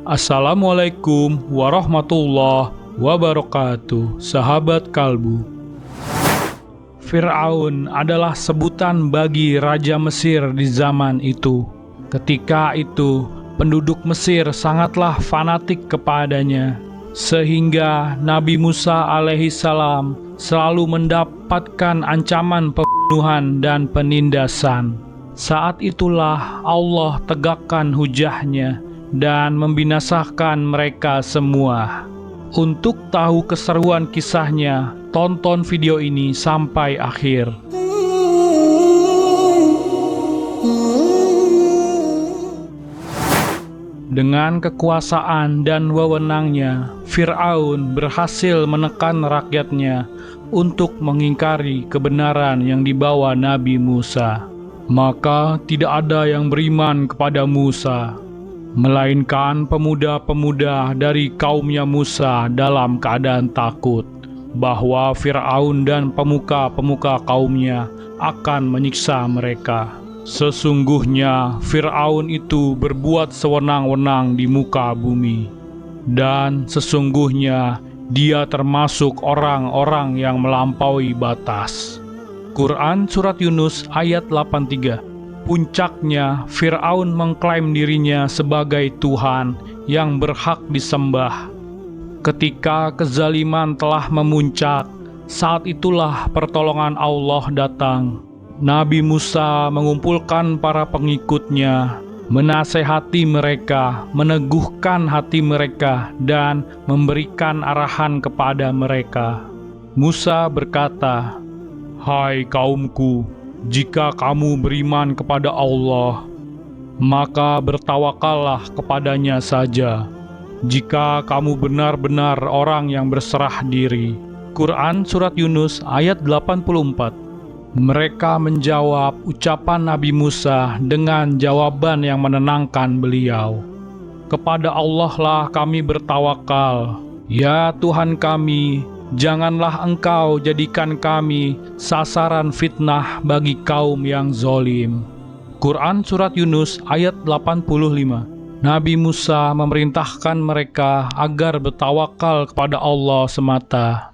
Assalamualaikum warahmatullahi wabarakatuh, sahabat kalbu. Fir'aun adalah sebutan bagi Raja Mesir di zaman itu. Ketika itu, penduduk Mesir sangatlah fanatik kepadanya, sehingga Nabi Musa alaihissalam selalu mendapatkan ancaman pembunuhan dan penindasan. Saat itulah Allah tegakkan hujahnya dan membinasakan mereka semua. Untuk tahu keseruan kisahnya, tonton video ini sampai akhir. Dengan kekuasaan dan wewenangnya, Fir'aun berhasil menekan rakyatnya untuk mengingkari kebenaran yang dibawa Nabi Musa. Maka tidak ada yang beriman kepada Musa, melainkan pemuda-pemuda dari kaumnya Musa dalam keadaan takut bahwa Fir'aun dan pemuka-pemuka kaumnya akan menyiksa mereka. Sesungguhnya Fir'aun itu berbuat sewenang-wenang di muka bumi, dan sesungguhnya dia termasuk orang-orang yang melampaui batas. Quran Surat Yunus ayat 83. Puncaknya, Fir'aun mengklaim dirinya sebagai Tuhan yang berhak disembah. Ketika kezaliman telah memuncak, saat itulah pertolongan Allah datang. Nabi Musa mengumpulkan para pengikutnya, menasehati mereka, meneguhkan hati mereka, dan memberikan arahan kepada mereka. Musa berkata, "Hai kaumku, jika kamu beriman kepada Allah, maka bertawakallah kepadanya saja. Jika kamu benar-benar orang yang berserah diri." Quran Surat Yunus ayat 84. Mereka menjawab ucapan Nabi Musa dengan jawaban yang menenangkan beliau. "Kepada Allah lah kami bertawakal. Ya Tuhan kami, janganlah Engkau jadikan kami sasaran fitnah bagi kaum yang zolim." Quran Surat Yunus ayat 85. Nabi Musa memerintahkan mereka agar bertawakal kepada Allah semata,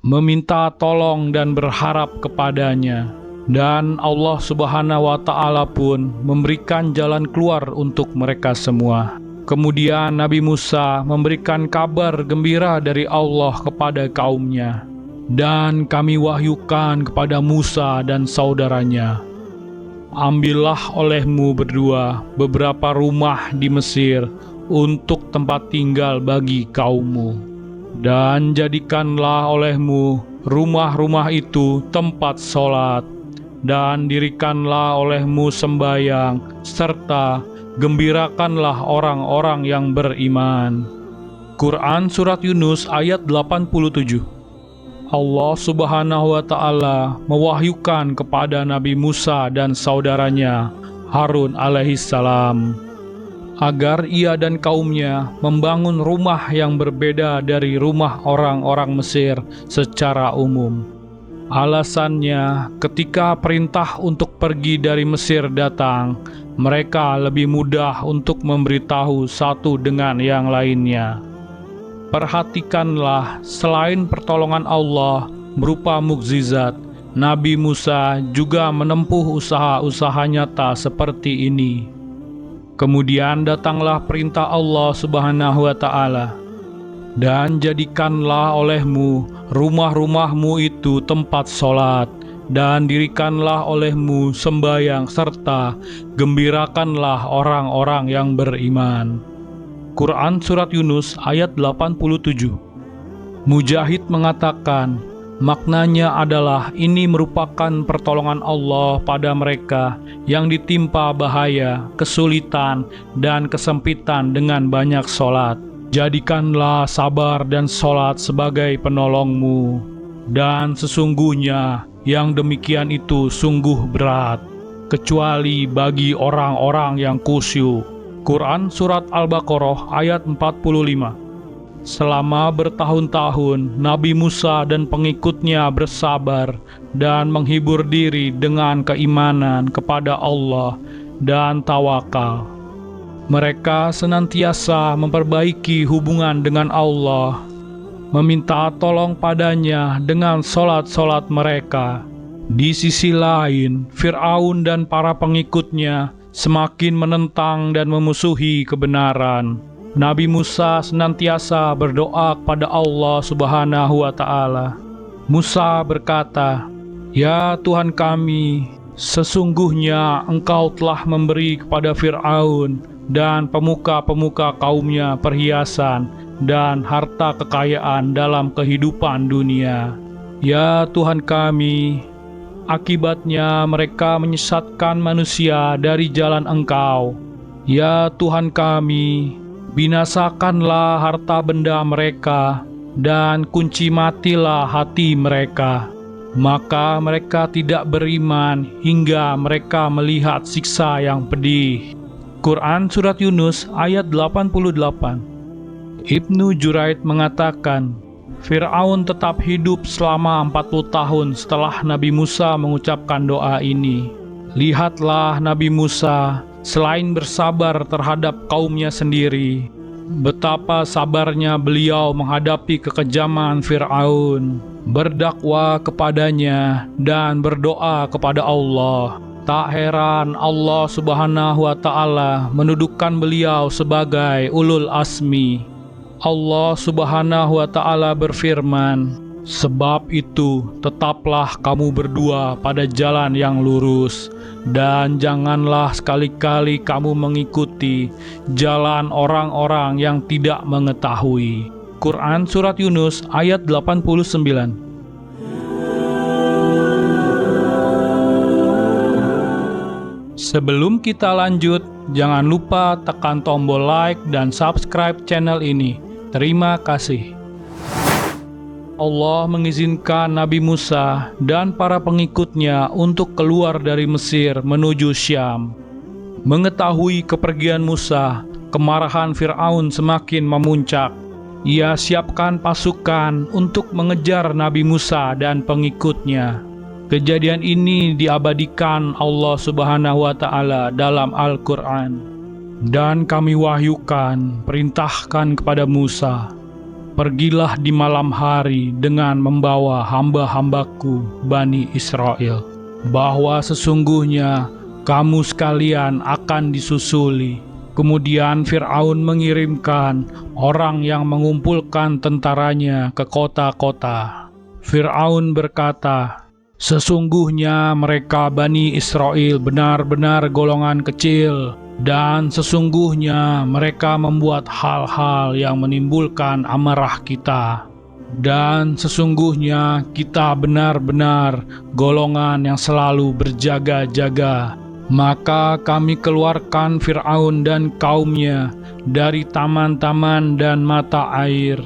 meminta tolong dan berharap kepadanya. Dan Allah Subhanahu wa Ta'ala pun memberikan jalan keluar untuk mereka semua. Kemudian Nabi Musa memberikan kabar gembira dari Allah kepada kaumnya. Dan kami wahyukan kepada Musa dan saudaranya, "Ambillah olehmu berdua beberapa rumah di Mesir untuk tempat tinggal bagi kaummu. Dan jadikanlah olehmu rumah-rumah itu tempat sholat, dan dirikanlah olehmu sembayang, serta gembirakanlah orang-orang yang beriman." Quran Surat Yunus ayat 87. Allah Subhanahu wa Ta'ala mewahyukan kepada Nabi Musa dan saudaranya Harun alaihissalam agar ia dan kaumnya membangun rumah yang berbeda dari rumah orang-orang Mesir secara umum. Alasannya, ketika perintah untuk pergi dari Mesir datang, mereka lebih mudah untuk memberitahu satu dengan yang lainnya. Perhatikanlah, selain pertolongan Allah berupa mukjizat, Nabi Musa juga menempuh usaha-usaha nyata seperti ini. Kemudian datanglah perintah Allah Subhanahu wa Ta'ala, "Dan jadikanlah olehmu rumah-rumahmu itu tempat sholat, dan dirikanlah olehmu sembayang, serta gembirakanlah orang-orang yang beriman." Quran Surat Yunus ayat 87. Mujahid mengatakan, maknanya adalah ini merupakan pertolongan Allah pada mereka yang ditimpa bahaya, kesulitan, dan kesempitan dengan banyak sholat. Jadikanlah sabar dan sholat sebagai penolongmu, dan sesungguhnya yang demikian itu sungguh berat, kecuali bagi orang-orang yang khusyuk. Quran Surat Al-Baqarah ayat 45. Selama bertahun-tahun, Nabi Musa dan pengikutnya bersabar dan menghibur diri dengan keimanan kepada Allah dan tawakal. Mereka senantiasa memperbaiki hubungan dengan Allah, meminta tolong padanya dengan solat-solat mereka. Di sisi lain, Fir'aun dan para pengikutnya semakin menentang dan memusuhi kebenaran. Nabi Musa senantiasa berdoa kepada Allah Subhanahu wa Ta'ala. Musa berkata, "Ya Tuhan kami, sesungguhnya Engkau telah memberi kepada Fir'aun dan pemuka-pemuka kaumnya perhiasan dan harta kekayaan dalam kehidupan dunia. Ya Tuhan kami, akibatnya mereka menyesatkan manusia dari jalan Engkau. Ya Tuhan kami, binasakanlah harta benda mereka dan kunci matilah hati mereka. Maka mereka tidak beriman hingga mereka melihat siksa yang pedih." Quran Surat Yunus ayat 88. Ibnu Juraid mengatakan, Fir'aun tetap hidup selama 40 tahun setelah Nabi Musa mengucapkan doa ini. Lihatlah Nabi Musa, selain bersabar terhadap kaumnya sendiri, betapa sabarnya beliau menghadapi kekejaman Fir'aun, berdakwah kepadanya, dan berdoa kepada Allah. Tak heran Allah Subhanahu wa Ta'ala menudukkan beliau sebagai ulul asmi. Allah Subhanahu wa Ta'ala berfirman, "Sebab itu tetaplah kamu berdua pada jalan yang lurus, dan janganlah sekali-kali kamu mengikuti jalan orang-orang yang tidak mengetahui." Quran Surat Yunus ayat 89. Sebelum kita lanjut, jangan lupa tekan tombol like dan subscribe channel ini. Terima kasih. Allah mengizinkan Nabi Musa dan para pengikutnya untuk keluar dari Mesir menuju Syam. Mengetahui kepergian Musa, kemarahan Fir'aun semakin memuncak. Ia siapkan pasukan untuk mengejar Nabi Musa dan pengikutnya. Kejadian ini diabadikan Allah Subhanahu wa Ta'ala dalam Al-Quran. Dan kami wahyukan, perintahkan kepada Musa, "Pergilah di malam hari dengan membawa hamba-hambaku Bani Israel, bahwa sesungguhnya kamu sekalian akan disusuli." Kemudian Fir'aun mengirimkan orang yang mengumpulkan tentaranya ke kota-kota. Fir'aun berkata, "Sesungguhnya mereka Bani Israel benar-benar golongan kecil, dan sesungguhnya mereka membuat hal-hal yang menimbulkan amarah kita. Dan sesungguhnya kita benar-benar golongan yang selalu berjaga-jaga. Maka kami keluarkan Fir'aun dan kaumnya dari taman-taman dan mata air,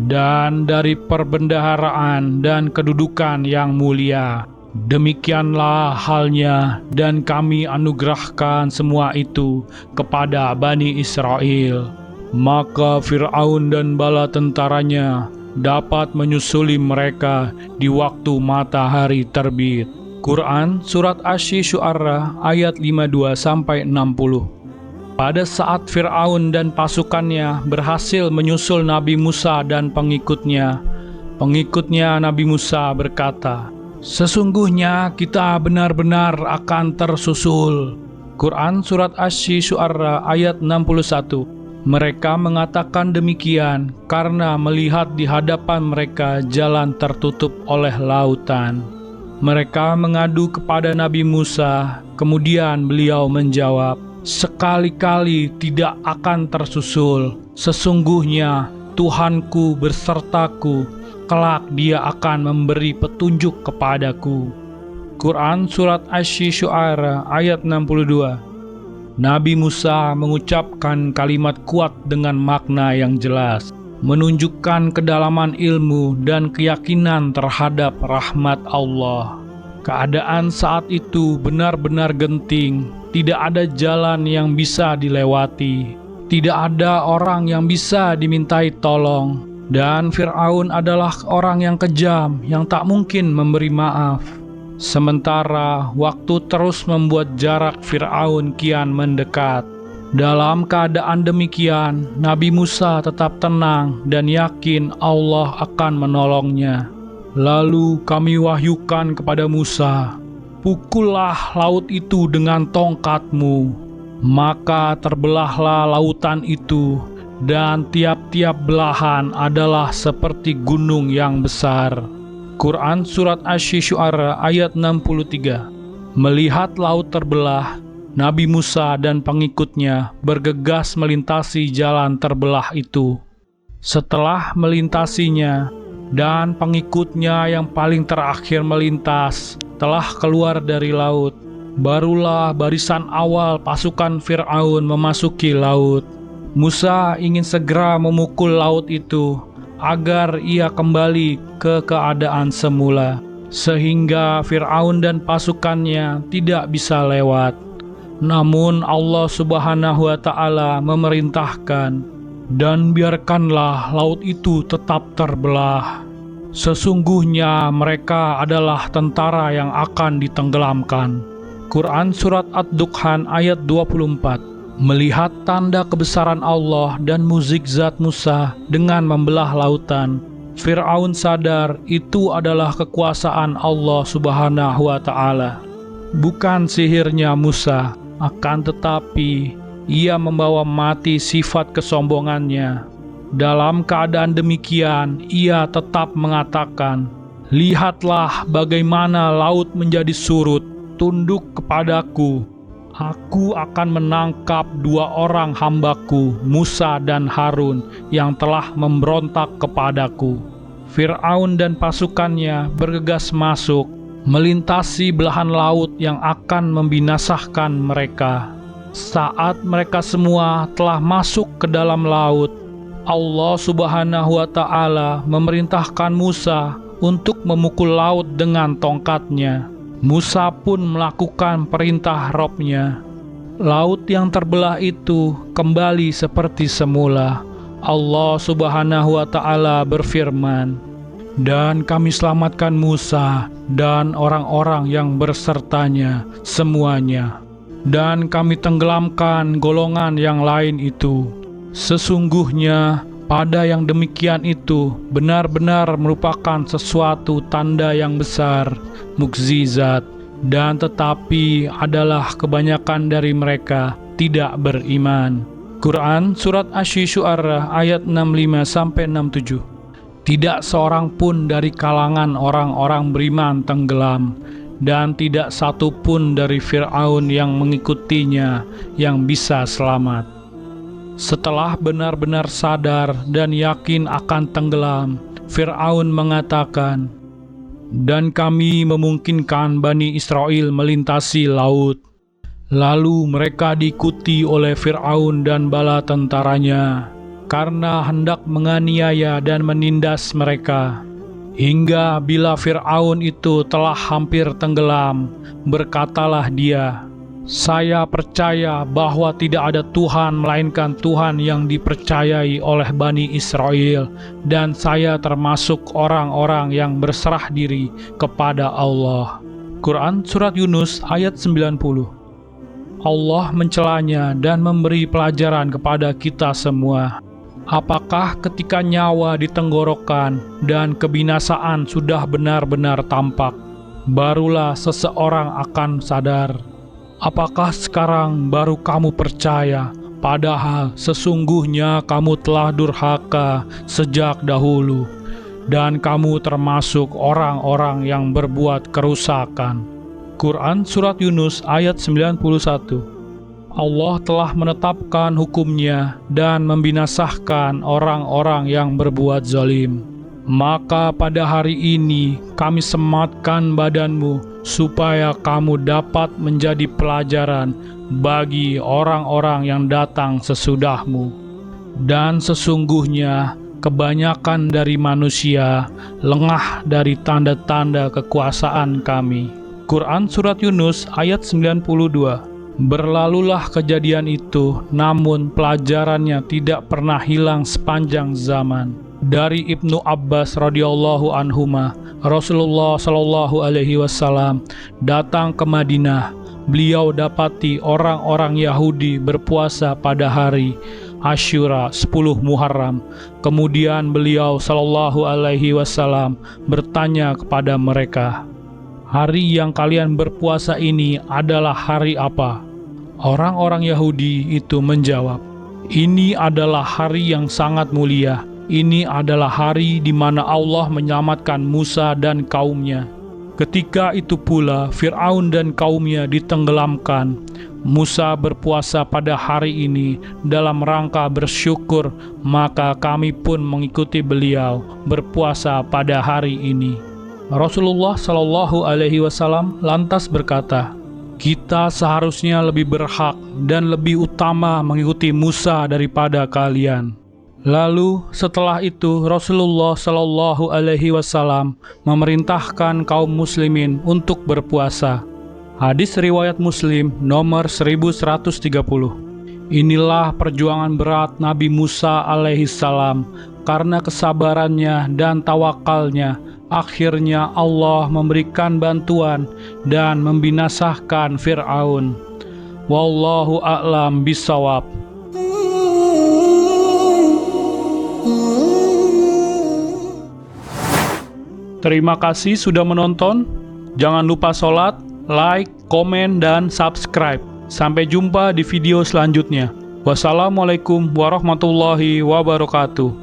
dan dari perbendaharaan dan kedudukan yang mulia. Demikianlah halnya, dan kami anugerahkan semua itu kepada Bani Israel. Maka Fir'aun dan bala tentaranya dapat menyusuli mereka di waktu matahari terbit." Quran Surat Asy-Syu'ara ayat 52-60. Pada saat Fir'aun dan pasukannya berhasil menyusul Nabi Musa dan pengikutnya Nabi Musa berkata, "Sesungguhnya kita benar-benar akan tersusul." Quran Surat Asy-Syu'ara ayat 61. Mereka mengatakan demikian karena melihat di hadapan mereka jalan tertutup oleh lautan. Mereka mengadu kepada Nabi Musa, kemudian beliau menjawab, "Sekali-kali tidak akan tersusul. Sesungguhnya Tuhanku bersertaku, kelak Dia akan memberi petunjuk kepadaku." Quran Surat Asy-Syu'ara ayat 62. Nabi Musa mengucapkan kalimat kuat dengan makna yang jelas, menunjukkan kedalaman ilmu dan keyakinan terhadap rahmat Allah. Keadaan saat itu benar-benar genting, tidak ada jalan yang bisa dilewati, tidak ada orang yang bisa dimintai tolong, dan Fir'aun adalah orang yang kejam yang tak mungkin memberi maaf. Sementara waktu terus membuat jarak Fir'aun kian mendekat. Dalam keadaan demikian, Nabi Musa tetap tenang dan yakin Allah akan menolongnya. Lalu kami wahyukan kepada Musa, "Pukullah laut itu dengan tongkatmu." Maka terbelahlah lautan itu, dan tiap-tiap belahan adalah seperti gunung yang besar. Quran Surat Asy-Syu'ara ayat 63. Melihat laut terbelah, Nabi Musa dan pengikutnya bergegas melintasi jalan terbelah itu. Setelah melintasinya, dan pengikutnya yang paling terakhir melintas telah keluar dari laut, barulah barisan awal pasukan Fir'aun memasuki laut. Musa ingin segera memukul laut itu agar ia kembali ke keadaan semula, sehingga Fir'aun dan pasukannya tidak bisa lewat. Namun Allah Subhanahu wa Ta'ala memerintahkan, "Dan biarkanlah laut itu tetap terbelah. Sesungguhnya mereka adalah tentara yang akan ditenggelamkan." Quran Surat Ad-Dukhan ayat 24. Melihat tanda kebesaran Allah dan mukjizat Musa dengan membelah lautan, Fir'aun sadar itu adalah kekuasaan Allah Subhanahu wa Ta'ala, bukan sihirnya Musa. Akan tetapi ia membawa mati sifat kesombongannya. Dalam keadaan demikian, ia tetap mengatakan, "Lihatlah bagaimana laut menjadi surut, tunduk kepadaku. Aku akan menangkap 2 orang hambaku, Musa dan Harun, yang telah memberontak kepadaku." Fir'aun dan pasukannya bergegas masuk, melintasi belahan laut yang akan membinasakan mereka. Saat mereka semua telah masuk ke dalam laut, Allah Subhanahu wa Ta'ala memerintahkan Musa untuk memukul laut dengan tongkatnya. Musa pun melakukan perintah Robnya. Laut yang terbelah itu kembali seperti semula. Allah Subhanahu wa Ta'ala berfirman, "Dan kami selamatkan Musa dan orang-orang yang bersertanya semuanya. Dan kami tenggelamkan golongan yang lain itu. Sesungguhnya pada yang demikian itu benar-benar merupakan sesuatu tanda yang besar, mukjizat, dan tetapi adalah kebanyakan dari mereka tidak beriman." Quran Surat Asy-Syu'ara ayat 65-67. Tidak seorang pun dari kalangan orang-orang beriman tenggelam, dan tidak satu pun dari Fir'aun yang mengikutinya yang bisa selamat. Setelah benar-benar sadar dan yakin akan tenggelam, Fir'aun mengatakan, "Dan kami memungkinkan Bani Israel melintasi laut." Lalu mereka diikuti oleh Fir'aun dan bala tentaranya, karena hendak menganiaya dan menindas mereka. Hingga bila Fir'aun itu telah hampir tenggelam, berkatalah dia, "Saya percaya bahwa tidak ada Tuhan melainkan Tuhan yang dipercayai oleh Bani Israel, dan saya termasuk orang-orang yang berserah diri kepada Allah." Quran Surat Yunus ayat 90. Allah mencelanya dan memberi pelajaran kepada kita semua. Apakah ketika nyawa di tenggorokan dan kebinasaan sudah benar-benar tampak, barulah seseorang akan sadar? Apakah sekarang baru kamu percaya, padahal sesungguhnya kamu telah durhaka sejak dahulu, dan kamu termasuk orang-orang yang berbuat kerusakan? Quran Surat Yunus ayat 91. Allah telah menetapkan hukumnya dan membinasahkan orang-orang yang berbuat zalim. Maka pada hari ini kami sematkan badanmu supaya kamu dapat menjadi pelajaran bagi orang-orang yang datang sesudahmu. Dan sesungguhnya kebanyakan dari manusia lengah dari tanda-tanda kekuasaan kami. Quran Surat Yunus ayat 92. Berlalulah kejadian itu, namun pelajarannya tidak pernah hilang sepanjang zaman. Dari Ibnu Abbas radhiyallahu anhuma, Rasulullah shallallahu alaihi wasallam datang ke Madinah. Beliau dapati orang-orang Yahudi berpuasa pada hari Asyura 10 Muharram. Kemudian beliau shallallahu alaihi wasallam bertanya kepada mereka, "Hari yang kalian berpuasa ini adalah hari apa?" Orang-orang Yahudi itu menjawab, "Ini adalah hari yang sangat mulia. Ini adalah hari di mana Allah menyelamatkan Musa dan kaumnya. Ketika itu pula Fir'aun dan kaumnya ditenggelamkan. Musa berpuasa pada hari ini dalam rangka bersyukur, maka kami pun mengikuti beliau berpuasa pada hari ini." Rasulullah Shallallahu Alaihi Wasallam lantas berkata, "Kita seharusnya lebih berhak dan lebih utama mengikuti Musa daripada kalian." Lalu setelah itu Rasulullah Shallallahu Alaihi Wasallam memerintahkan kaum muslimin untuk berpuasa. Hadis riwayat Muslim nomor 1130. Inilah perjuangan berat Nabi Musa alaihi salam. Karena kesabarannya dan tawakalnya, akhirnya Allah memberikan bantuan dan membinasakan Fir'aun. Wallahu a'lam bishawab. Terima kasih sudah menonton. Jangan lupa sholat, like, komen, dan subscribe. Sampai jumpa di video selanjutnya. Wassalamualaikum warahmatullahi wabarakatuh.